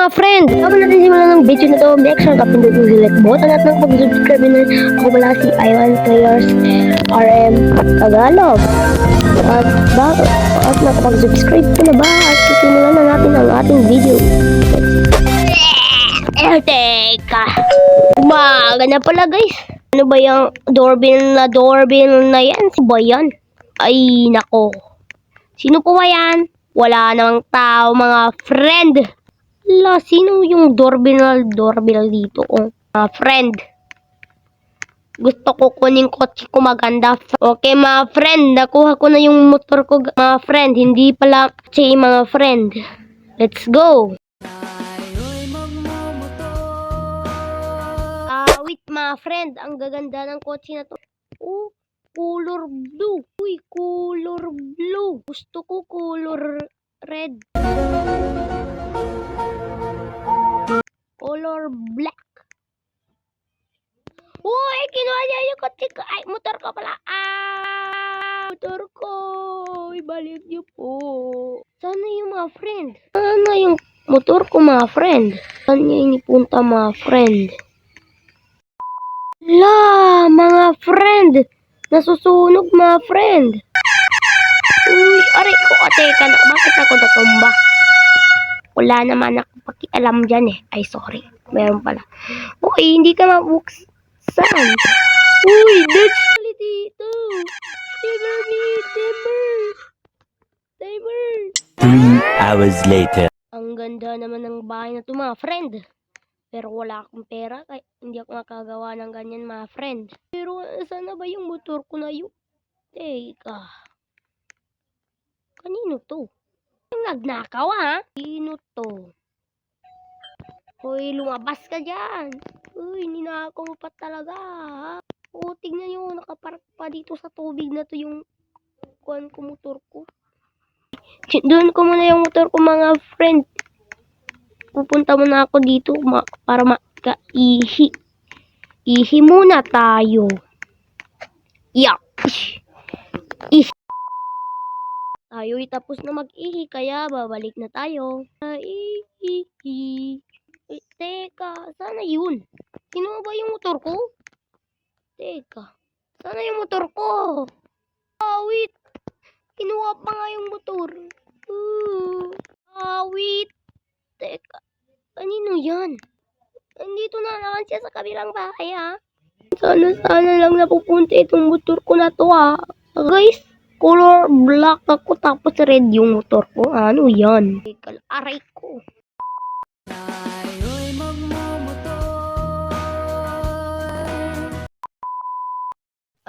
mga friend, bago natin simulan ng video na to, make sure kapindot mo select button at nang pag-subscribe na. Ako pala si Iwan Players RM Tagalog. At nakapag-subscribe ko na ba? At sisimulan na natin ang ating video. Teka. Umaga na pala guys. Ano ba yung doorbell na yan? Si ba yan? Ay nako. Sino po ba yan? Wala namang tao mga friend. Sino yung doorbell dito? Mga friend. Gusto ko kunin kotse ko maganda. Okay mga friend, nakuha ko na yung motor ko mga friend. Hindi pala kotse mga friend. Let's go. Wait mga friend, ang gaganda ng kotse na to. Oh, color blue. Uy, color blue. Gusto ko color red. Color black. Uy, kinuha niya yung kotse ko. Ay, motor ko pala. Motor ko. Ibalik niyo po. Sana yung mga friend. Sana yung motor ko mga friend. Saan niya inipunta mga friend? Mga friend. Nasusunog mga friend. Uy, aray ko. Teka na. Bakit ako natumba? Wala naman ako pakialam dyan eh. Ay, sorry. Meron pala. Uy, hindi ka mabuksan. Uy, that's pala dito. Timer. 3 hours later. Ang ganda naman ng bahay na to mga friend. Pero wala akong pera. Kaya hindi ako makagawa ng ganyan mga friend. Pero sana ba yung motor ko na yun? Teka. Kanino to? Yung nagnakaw ha? Sino to? Hoy, lumabas ka dyan. Uy, ninakaw mo pa talaga ha? O, tignan nyo, nakapark pa dito sa tubig na to yung kuhan ko motor ko. Doon ko muna yung motor ko mga friend. Pupunta muna ako dito para maka-ihi. Ihi muna tayo. Yak. Ihi. Tayo'y tapos na mag-ihi kaya babalik na tayo. Ihi. Teka, sana yun. Kinuha ba yung motor ko? Teka, sana yung motor ko? Wait. Kinuha pa nga yung motor. Wait. Teka, kanino yan? Nandito na naman siya sa kabilang bahay ha. Sana lang napupunta itong motor ko na to ha. Guys, color black ako tapos red yung motor ko. Ano yan? Teka, aray ko.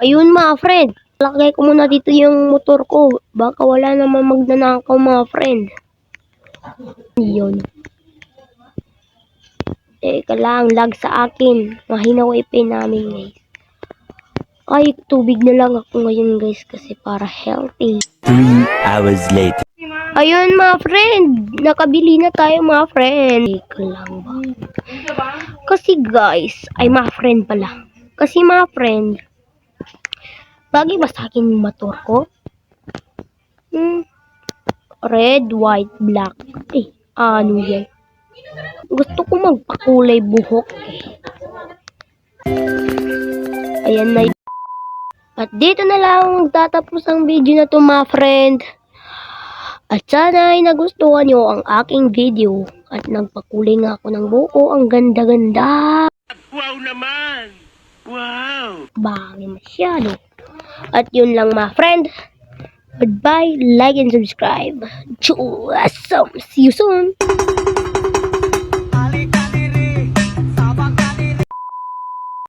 Ayun mga friend. Lagay ko muna dito yung motor ko. Baka wala naman magnanakaw mga friend. Yun. Teka lang, lag sa akin. Mahina wifi namin guys. Ay, tubig na lang ako ngayon guys kasi para healthy. 3 hours later. Ayun mga friend, nakabili na tayo mga friend. Teka lang ba? Kasi guys, ay mga friend pala. Kasi mga friend, bagay ba sa akin yung motor ko? Red, white, black. Ano yan? Gusto ko magpakulay buhok Ayan na. At dito na lang magtatapos ang video na to mga friend. At sana ay nagustuhan nyo ang aking video. At nagpakulay nga ako ng buko. Ang ganda-ganda. Wow naman! Wow! Bagay masyado. At yun lang mga friend. Goodbye, like and subscribe. Awesome. See you soon.